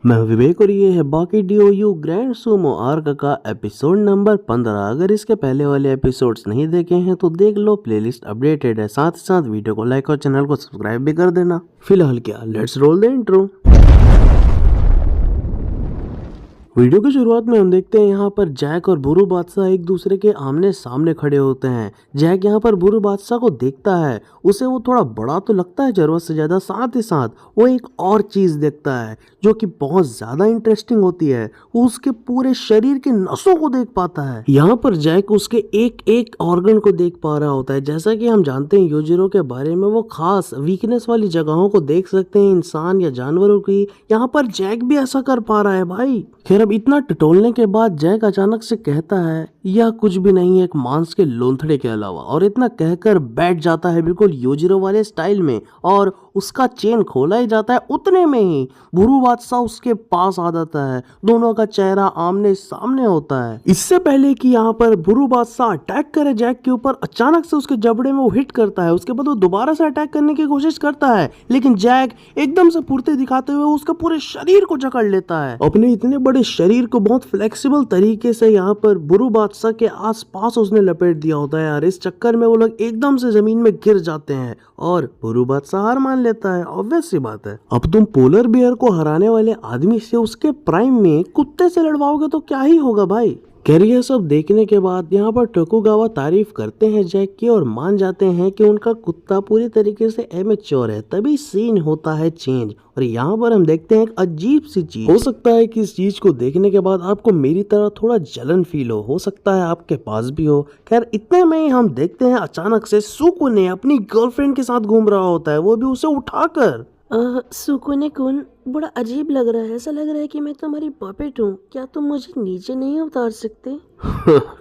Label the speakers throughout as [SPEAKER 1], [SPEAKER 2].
[SPEAKER 1] मैं विवेक और ये है बाकी डीओयू ग्रैंड सूमो आर्क का एपिसोड नंबर 15। अगर इसके पहले वाले एपिसोड्स नहीं देखे हैं तो देख लो, प्लेलिस्ट अपडेटेड है। साथ ही साथ वीडियो को लाइक और चैनल को सब्सक्राइब भी कर देना। फिलहाल क्या, let's roll the intro. Video की शुरुआत में हम देखते हैं यहाँ पर जैक और बुरू बादशाह एक दूसरे के आमने सामने खड़े होते हैं। जैक यहाँ पर बुरू बादशाह को देखता है, उसे वो थोड़ा बड़ा तो लगता है जरूरत से ज्यादा। साथ ही साथ वो एक और चीज देखता है जो कि बहुत ज्यादा इंटरेस्टिंग होती है। वो उसके पूरे शरीर के नसों को देख पाता है। यहाँ पर जैक उसके एक एक ऑर्गन को देख पा रहा होता है। जैसा कि हम जानते हैं योजिरो के बारे में, वो खास वीकनेस वाली जगहों को देख सकते हैं इंसान या जानवरों की। यहाँ पर जैक भी ऐसा कर पा रहा है भाई। खैर, अब इतना टटोलने के बाद जैक अचानक से कहता है यह कुछ भी नहीं, एक मांस के लोंथड़े के अलावा, और इतना कहकर बैठ जाता है बिल्कुल योजिरो वाले स्टाइल में, और उसका चेन खोला ही जाता है। उतने में ही बुरू बादशाह उसके पास आ जाता है। दोनों का चेहरा आमने सामने होता है। इससे पहले कि यहाँ पर बुरू बादशाह अटैक करे जैक के ऊपर, अचानक से उसके जबड़े में वो हिट करता है। उसके बाद वो दोबारा से अटैक करने की कोशिश करता है, लेकिन जैक एकदम से फुर्ती दिखाते हुए उसके पूरे शरीर को जकड़ लेता है। अपने इतने बड़े शरीर को बहुत फ्लेक्सिबल तरीके से यहाँ पर बुरू बादशाह के आसपास उसने लपेट दिया होता है यार। इस चक्कर में वो लोग एकदम से जमीन में गिर जाते हैं और बुरू बादशाह हार मान लेता है। ऑब्वियस सी बात है, अब तुम पोलर बियर को हराने वाले आदमी से उसके प्राइम में कुत्ते से लड़वाओगे तो क्या ही होगा भाई। खैर, ये सब देखने के बाद यहाँ पर टोकुगावा तारीफ करते हैं जैक की और मान जाते हैं कि उनका कुत्ता पूरी तरीके से एमेच्योर है। तभी सीन होता है चेंज और यहाँ पर हम देखते हैं एक अजीब सी चीज। हो सकता है कि इस चीज को देखने के बाद आपको मेरी तरह थोड़ा जलन फील हो सकता है आपके पास भी हो। खैर, इतने में ही हम देखते हैं अचानक से सुकुने अपनी गर्लफ्रेंड के साथ घूम रहा होता है, वो भी उसे उठाकर।
[SPEAKER 2] सुकुने कुन, बड़ा अजीब लग रहा है। ऐसा लग रहा है कि मैं तुम्हारी पपेट हूँ। क्या तुम मुझे नीचे नहीं उतार सकते?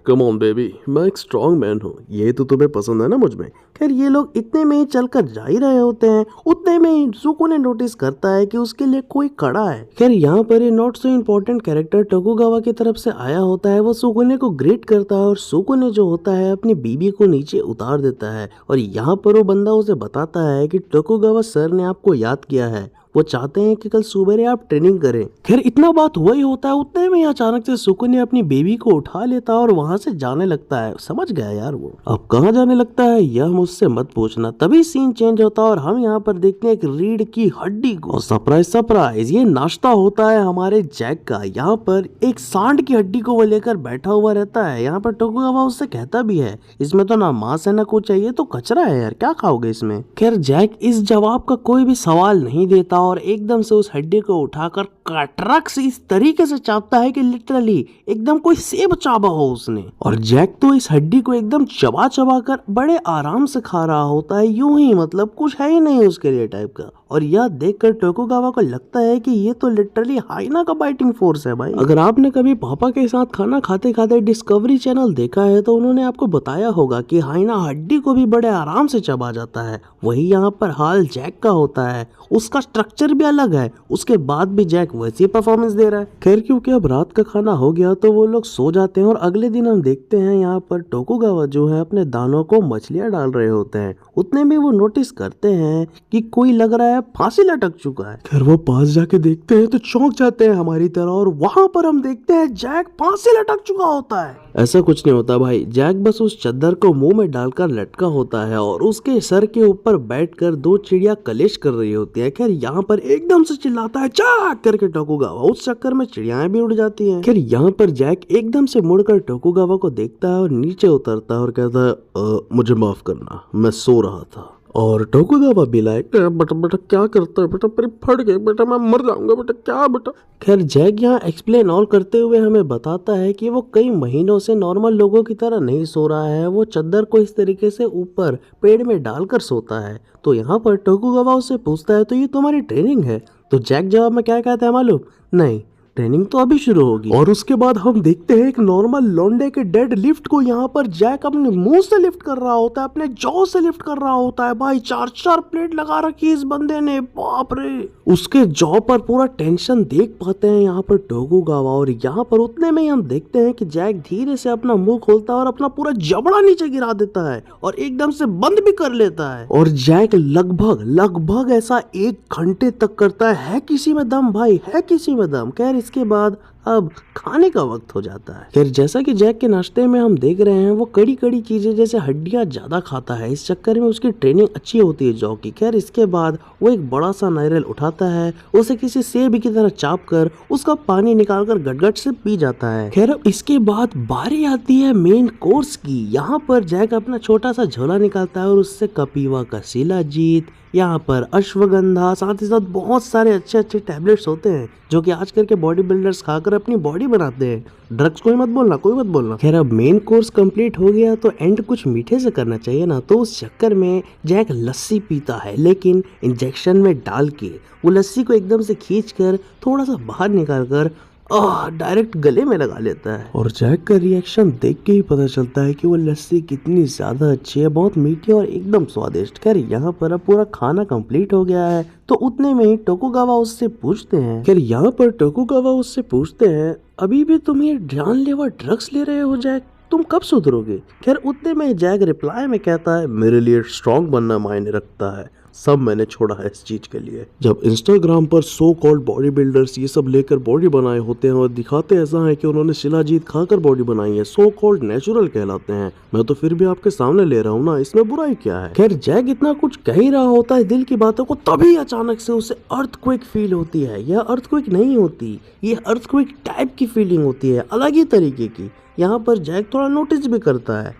[SPEAKER 1] कम ऑन बेबी, मैं एक स्ट्रॉन्ग मैन हूँ, ये तो तुम्हें पसंद है ना मुझ में। खैर, ये लोग इतने में ही चलकर जा ही रहे होते हैं। उतने में ही सुकुने नोटिस करता है कि उसके लिए कोई खड़ा है। खैर, यहाँ पर ये not so important character Tokugawa की तरफ से आया होता है। वो सुकुने को ग्रीट करता है और सुकुने जो होता है अपनी बीबी को नीचे उतार देता है। और यहाँ पर वो बंदा उसे बताता है कि टोकुगावा सर ने आपको याद किया है, वो चाहते हैं कि कल सुबह आप ट्रेनिंग करें। खैर, इतना बात हुआ ही होता है। उतने में अचानक से सुकुने अपनी बेबी को उठा लेता है और वहां से जाने लगता है। समझ गया यार वो। अब कहाँ जाने लगता है यह मुझसे मत पूछना। तभी सीन चेंज होता है और हम यहाँ पर देखते हैं एक रीढ़ की हड्डी को। सरप्राइज सरप्राइज, ये नाश्ता होता है हमारे जैक का। यहाँ पर एक सांड की हड्डी को वो लेकर बैठा हुआ रहता है। यहाँ पर टोकुगावा उससे कहता भी है इसमें तो ना मांस है ना कुछ है, ये तो कचरा है यार, क्या खाओगे इसमें। खैर, जैक इस जवाब का कोई भी सवाल नहीं देता और एकदम से उस हड्डी को उठाकर कटरक से इस तरीके से चाटता है कि लिटरली एकदम कोई सेब चाबा हो उसने। और जैक तो इस हड्डी को एकदम चबा चबा कर बड़े आराम से खा रहा होता है, यूं ही मतलब कुछ है ही नहीं उसके लिए टाइप का। और यह देखकर टोकुगावा को लगता है कि ये तो लिटरली हाइना का बाइटिंग फोर्स है भाई। अगर आपने कभी पापा के साथ खाना खाते खाते डिस्कवरी चैनल देखा है तो उन्होंने आपको बताया होगा कि हाइना हड्डी को भी बड़े आराम से चबा जाता है। वही यहाँ पर हाल जैक का होता है। उसका स्ट्रक्चर भी अलग है, उसके बाद भी जैक वैसी परफॉर्मेंस दे रहा है। खैर, क्योंकि अब रात का खाना हो गया तो वो लोग सो जाते हैं और अगले दिन हम देखते हैं यहाँ पर टोकुगावा जो है अपने दानों को मछलियां डाल रहे होते हैं। उतने में वो नोटिस करते हैं कि कोई लग रहा है फांसी लटक चुका है। खैर, वो पास जाके देखते हैं तो चौंक जाते हैं हमारी तरह, और वहां पर हम देखते हैं जैक फांसी लटक चुका होता है। ऐसा कुछ नहीं होता भाई, जैक बस उस चद्दर को मुंह में डालकर लटका होता है और उसके सर के ऊपर बैठकर दो चिड़िया कलेश कर रही होती है। खैर, यहाँ पर एकदम से चिल्लाता है चाक करके टोकुगावा, उस चक्कर में चिड़ियाएं भी उड़ जाती हैं। खैर, यहाँ पर जैक एकदम से मुड़कर टोकुगावा को देखता है और नीचे उतरता है और कहता है मुझे माफ करना, मैं सो रहा था। और टोकुगावा भी लाइक बेटा बेटा क्या करता है बेटा, मेरे फट गए बेटा, मैं मर जाऊंगा बेटा, क्या बेटा। खैर, जैक यहाँ एक्सप्लेन ऑल करते हुए हमें बताता है कि वो कई महीनों से नॉर्मल लोगों की तरह नहीं सो रहा है। वो चद्दर को इस तरीके से ऊपर पेड़ में डालकर सोता है। तो यहाँ पर टोकुगावा उससे पूछता है तो ये तुम्हारी ट्रेनिंग है? तो जैक जवाब में क्या कहता है मालूम? नहीं, ट्रेनिंग तो अभी शुरू होगी। और उसके बाद हम देखते हैं एक नॉर्मल लौंडे के डेड लिफ्ट को यहाँ पर जैक अपने मुंह से लिफ्ट कर रहा होता है, अपने जॉ से लिफ्ट कर रहा होता है। भाई 4-4 प्लेट लगा रखी इस बंदे ने, बाप रे। उसके जॉ पर पूरा टेंशन देख पाते हैं यहाँ पर टोकुगावा। और यहाँ पर उतने में ही हम देखते हैं कि जैक धीरे से अपना मुंह खोलता है और अपना पूरा जबड़ा नीचे गिरा देता है और एकदम से बंद भी कर लेता है। और जैक लगभग ऐसा 1 घंटे तक करता है किसी में दम भाई, है किसी में दम। खैर इसके बाद अब खाने का वक्त हो जाता है। फिर जैसा कि जैक के नाश्ते में हम देख रहे हैं वो कड़ी चीजें जैसे हड्डियां ज्यादा खाता है, इस चक्कर में उसकी ट्रेनिंग अच्छी होती है जॉ की। खैर इसके बाद वो एक बड़ा सा नारियल उठाता है, उसे किसी सेब की तरह चाप कर उसका पानी निकाल कर गटगट से पी जाता है। खैर अब इसके बाद बारी आती है मेन कोर्स की। यहाँ पर जैक अपना छोटा सा झोला निकालता है और उससे कपीवा का शिलाजीत, यहाँ पर अश्वगंधा, साथ ही साथ बहुत सारे अच्छे टैबलेट्स होते हैं जो कि आजकल के बॉडी बिल्डर्स खाकर अपनी बॉडी बनाते हैं। ड्रग्स कोई मत बोलना। खैर अब मेन कोर्स कंप्लीट हो गया तो एंड कुछ मीठे से करना चाहिए ना, तो उस चक्कर में जैक लस्सी पीता है, लेकिन इंजेक्शन में डाल के वो लस्सी को एकदम से खींच कर थोड़ा सा बाहर निकाल कर डायरेक्ट गले में लगा लेता है। और जैक का रिएक्शन देख के ही पता चलता है कि वो लस्सी कितनी ज्यादा अच्छी है, बहुत मीठी और एकदम स्वादिष्ट। खैर यहाँ पर अब पूरा खाना कंप्लीट हो गया है तो उतने में ही टोकुगावा उससे पूछते हैं। खैर यहाँ पर टोकुगावा उससे पूछते हैं, अभी भी तुम ये जानलेवा ड्रग्स ले रहे हो जैक, तुम कब सुधरोगे? खैर उतने में जैक रिप्लाई में कहता है, मेरे लिए स्ट्रांग बनना मायने रखता है, सब मैंने छोड़ा है इस चीज के लिए। जब इंस्टाग्राम पर सो कॉल्ड बॉडी बिल्डर्स ये सब लेकर बॉडी बनाए होते हैं और दिखाते ऐसा है कि उन्होंने शिलाजीत खाकर बॉडी बनाई है, सो कॉल्ड नेचुरल कहलाते हैं, मैं तो फिर भी आपके सामने ले रहा हूँ ना, इसमें बुराई क्या है। खैर जैक इतना कुछ कह ही रहा होता है दिल की बातों को, तभी अचानक से उसे अर्थक्वेक फील होती है। यह अर्थक्वेक नहीं होती, ये अर्थक्वेक टाइप की फीलिंग होती है, अलग ही तरीके की। यहाँ पर जैक थोड़ा नोटिस भी करता है,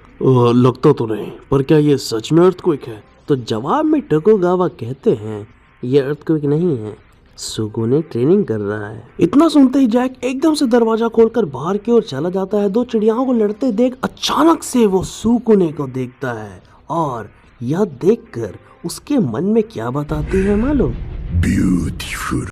[SPEAKER 1] लगता तो नहीं, पर क्या ये सच में अर्थक्वेक है? तो जवाब में टोकुगावा कहते हैं, ये अर्थक्वेक नहीं है, सुगुने ट्रेनिंग कर रहा है। इतना सुनते ही जैक एकदम से दरवाजा खोलकर बाहर की ओर चला जाता है। 2 चिड़ियाओं को लड़ते देख अचानक से वो सुगुने को देखता है और यह देखकर उसके मन में क्या बताती है मालूम? ब्यूटीफुल।